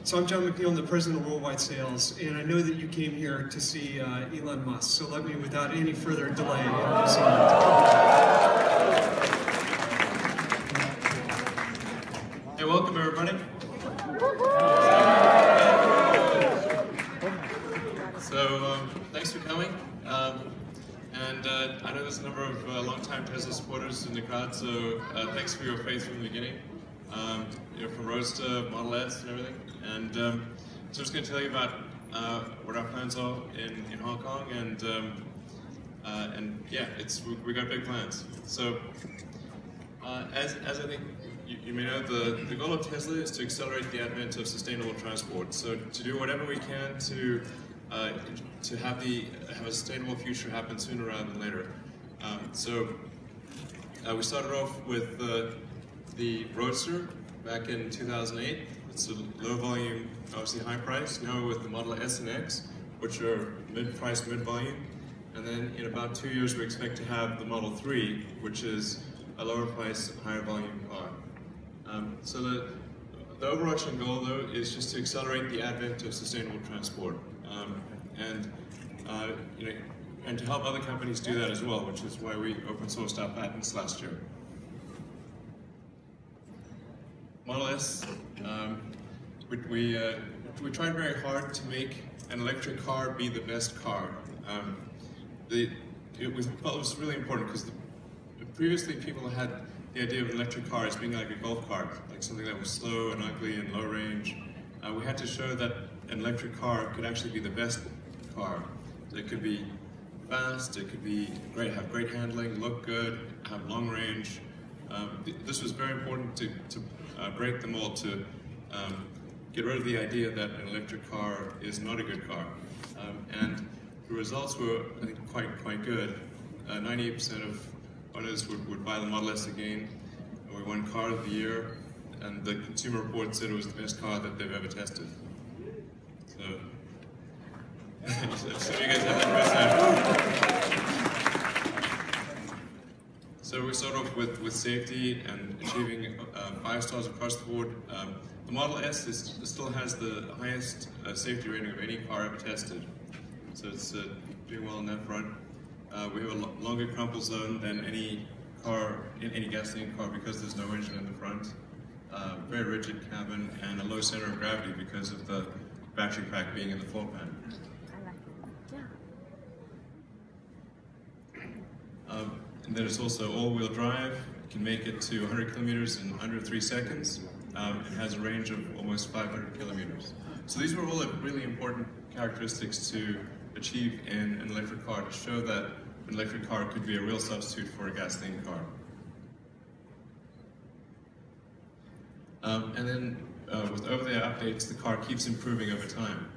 So I'm John McNeil, I'm the president of Worldwide Sales, and I know that you came here to see Elon Musk, so let me, without any further delay, introduce him. Hey, welcome everybody. So, thanks for coming. And I know there's a number of long-time Tesla supporters in the crowd, so thanks for your faith from the beginning. From Roadster, Model S, and everything. And so I'm just going to tell you about what our plans are in Hong Kong, and yeah, we got big plans. So, as I think you may know, the goal of Tesla is to accelerate the advent of sustainable transport. So to do whatever we can to have a sustainable future happen sooner rather than later. We started off with the Roadster back in 2008. It's a low volume, obviously high price. Now with the Model S and X, which are mid-price, mid-volume. And then in about 2 years, we expect to have the Model 3, which is a lower price, higher volume car. So the overarching goal, though, is just to accelerate the advent of sustainable transport, and to help other companies do that as well, which is why we open sourced our patents last year. Model S, we tried very hard to make an electric car be the best car. It was really important because previously people had the idea of an electric car as being like a golf cart, like something that was slow and ugly and low range. We had to show that an electric car could actually be the best car. It could be fast, it could be have great handling, look good, have long range. This was very important to break the mold, to get rid of the idea that an electric car is not a good car. And the results were, I think, quite good. 98% of owners would buy the Model S again. We won Car of the Year, and the Consumer Report said it was the best car that they've ever tested. So, so you guys have that firsthand. So we start off with safety and achieving 5 stars across the board. The Model S still has the highest safety rating of any car ever tested. So it's doing well on that front. We have a longer crumple zone than any gasoline car because there's no engine in the front. Very rigid cabin and a low center of gravity because of the battery pack being in the floor pan. And then it's also all-wheel drive. It can make it to 100 kilometers in under 3 seconds. It has a range of almost 500 kilometers. So these were all really important characteristics to achieve in an electric car, to show that an electric car could be a real substitute for a gasoline car. And then with over-the-air updates, the car keeps improving over time.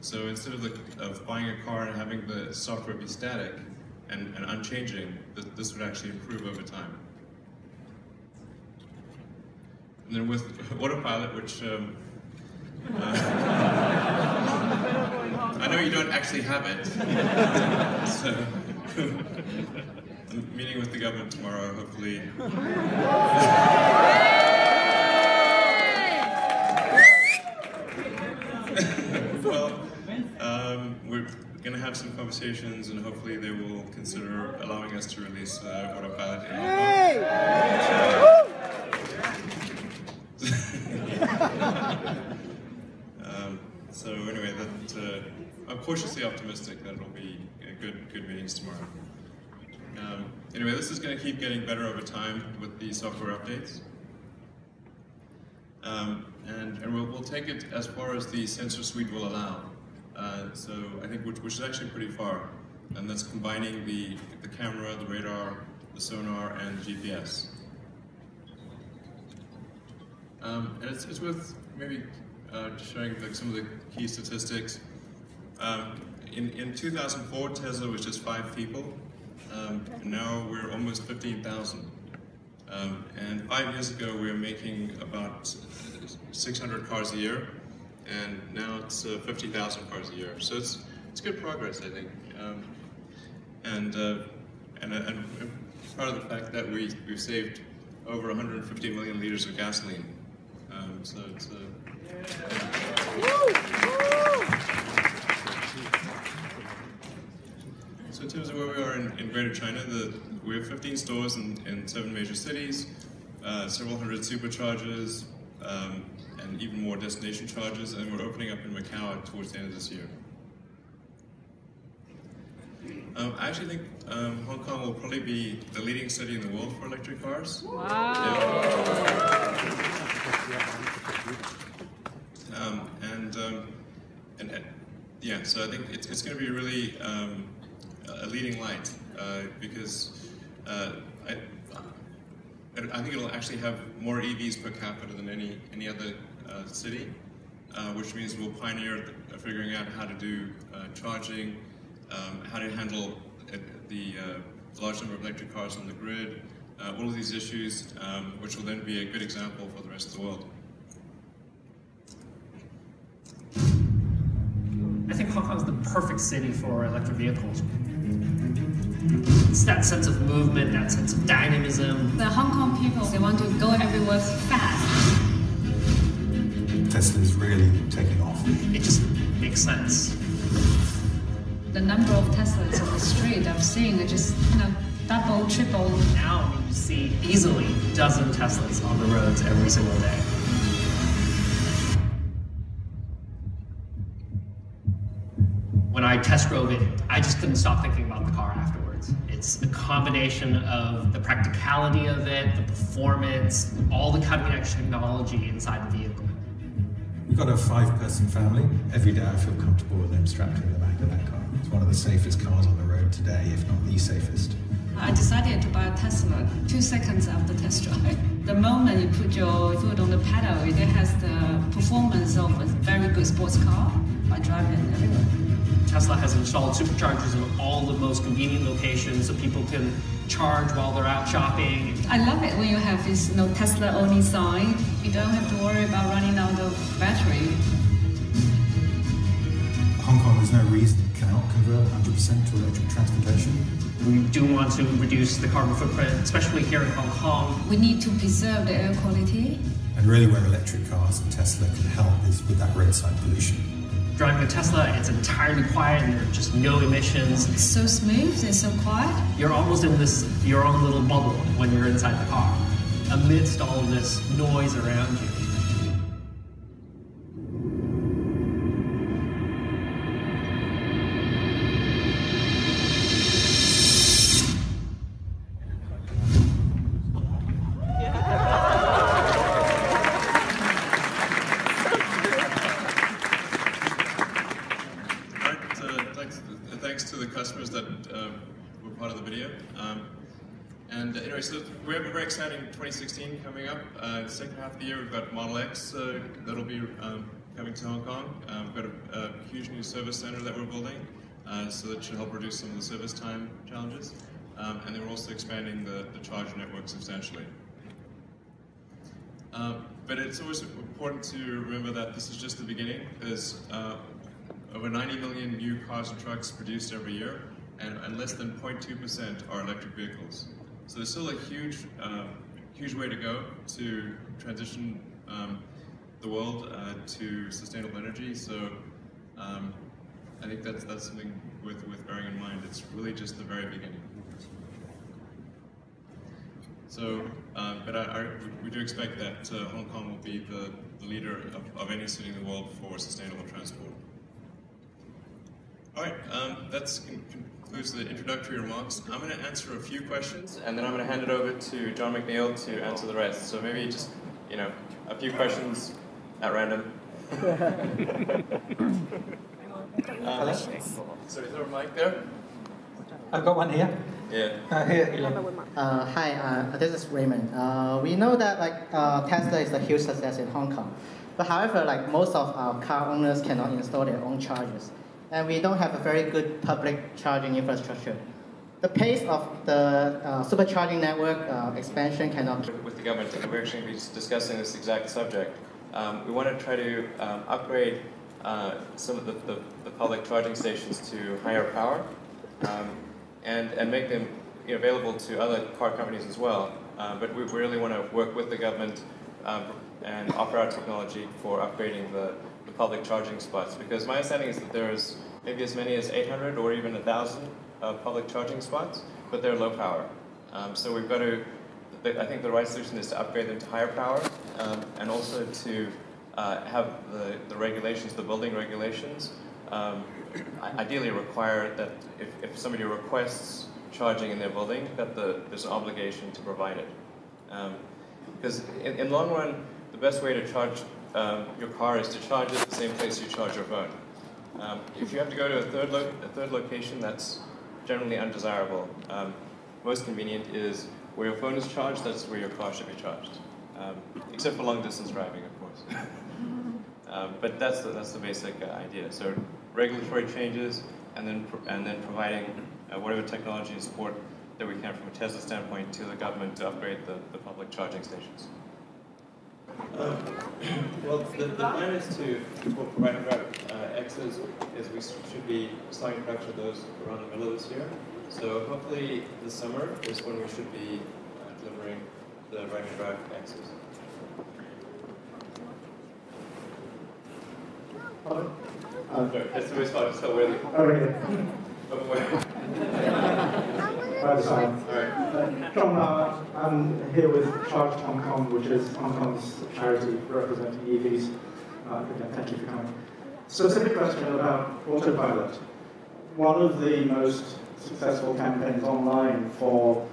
So instead of buying a car and having the software be static and unchanging, this would actually improve over time. And then with Autopilot, which I know you don't actually have it. So, I'm meeting with the government tomorrow, hopefully. Well, we're going to have some conversations, and hopefully they will consider allowing us to release Autopilot in Hong Kong. So anyway, I'm cautiously optimistic that it'll be good meetings tomorrow. Anyway, this is going to keep getting better over time with the software updates. And we'll take it as far as the sensor suite will allow. So I think which is actually pretty far. And that's combining the camera, the radar, the sonar, and the GPS. And it's worth maybe showing some of the key statistics. In 2004, Tesla was just 5 people. Now we're almost 15,000. And 5 years ago, we were making about 600 cars a year, and now it's 50,000 cars a year. So it's good progress, I think. And part of the fact that we've saved over 150 million liters of gasoline. So it's stores in 7 major cities, several hundred superchargers, and even more destination chargers, and we're opening up in Macau towards the end of this year. I actually think Hong Kong will probably be the leading city in the world for electric cars. Wow. Yeah, so I think it's going to be really a leading light because I think it'll actually have more EVs per capita than any other city, which means we'll pioneer figuring out how to do charging, how to handle the large number of electric cars on the grid, all of these issues, which will then be a good example for the rest of the world. I think Hong Kong is the perfect city for electric vehicles. It's that sense of movement, that sense of dynamism. The Hong Kong people, they want to go everywhere fast. Tesla is really taking off. It just makes sense. The number of Teslas on the street I'm seeing are just double, triple. Now you see easily a dozen Teslas on the roads every single day. When I test drove it, I just couldn't stop thinking about the car afterwards. It's the combination of the practicality of it, the performance, all the cutting-edge technology inside the vehicle. We've got a 5-person family. Every day I feel comfortable with them strapped to the back of that car. It's one of the safest cars on the road today, if not the safest. I decided to buy a Tesla 2 seconds after test drive. The moment you put your foot on the pedal, it has the performance of a very good sports car. I drive it everywhere. Tesla has installed superchargers in all the most convenient locations so people can charge while they're out shopping. I love it when you have this Tesla only sign. You don't have to worry about running out of battery. Hong Kong, there's no reason it cannot convert 100% to electric transportation. We do want to reduce the carbon footprint, especially here in Hong Kong. We need to preserve the air quality. And really where electric cars and Tesla can help is with that roadside pollution. Driving a Tesla, it's entirely quiet and there are just no emissions. It's so smooth and so quiet. You're almost in your own little bubble when you're inside the car, amidst all of this noise around you. Thanks to the customers that were part of the video. Anyway, so we have a very exciting 2016 coming up. The second half of the year, we've got Model X that'll be coming to Hong Kong. We've got a huge new service center that we're building, so that should help reduce some of the service time challenges. And then we're also expanding the charger network substantially. But it's always important to remember that this is just the beginning. There's over 90 million new cars and trucks produced every year, and less than 0.2% are electric vehicles. So there's still a huge way to go to transition the world to sustainable energy. So I think that's something worth bearing in mind. It's really just the very beginning. So, but we do expect that Hong Kong will be the leader of any city in the world for sustainable transport. All right, that concludes the introductory remarks. I'm going to answer a few questions, and then I'm going to hand it over to John McNeil to answer the rest. So maybe just, a few questions at random. So is there a mic there? I've got one here. Yeah. Here. Hi, this is Raymond. We know that Tesla is a huge success in Hong Kong, but however, most of our car owners cannot install their own chargers. And we don't have a very good public charging infrastructure. The pace of the supercharging network expansion cannot keep. With the government, and we're actually going to be discussing this exact subject. We want to try to upgrade some of the public charging stations to higher power, and make them available to other car companies as well. But we really want to work with the government and offer our technology for upgrading the public charging spots, because my understanding is that there's maybe as many as 800 or even 1,000 public charging spots, but they're low power. So we've got to, I think the right solution is to upgrade them to higher power, and also to have the regulations, the building regulations, ideally require that if somebody requests charging in their building, that there's an obligation to provide it. Because in the long run, the best way to charge your car is to charge it at the same place you charge your phone. If you have to go to a third location, that's generally undesirable. Most convenient is where your phone is charged, that's where your car should be charged. Except for long distance driving, of course. But that's the basic idea. So regulatory changes, and then providing whatever technology and support that we can from a Tesla standpoint to the government to upgrade the public charging stations. Well, the plan is for right and drive X's is we should be starting production of those around the middle of this year. So hopefully this summer is when we should be delivering the right and drive X's. Sorry, that's the most part, so where John, I'm here with Charge Hong Kong, which is Hong Kong's charity representing EVs. Again, thank you for coming. Specific question about autopilot. One of the most successful campaigns online for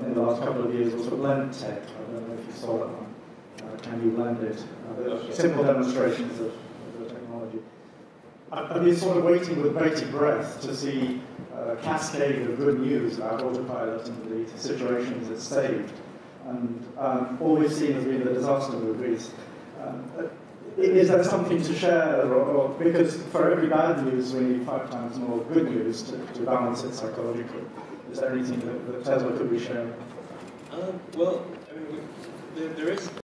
in the last couple of years was for blend tech. I don't know if you saw that one. Can you blend it? Simple demonstrations of the technology. I've been sort of waiting with bated breath to see a cascade of good news about autopilot and the situations it's saved. And all we've seen has been the disaster movies. Is there something to share? Or because for every bad news, we need 5 times more good news to balance it psychologically. Is there anything that Tesla could be sharing? Well, I mean, there is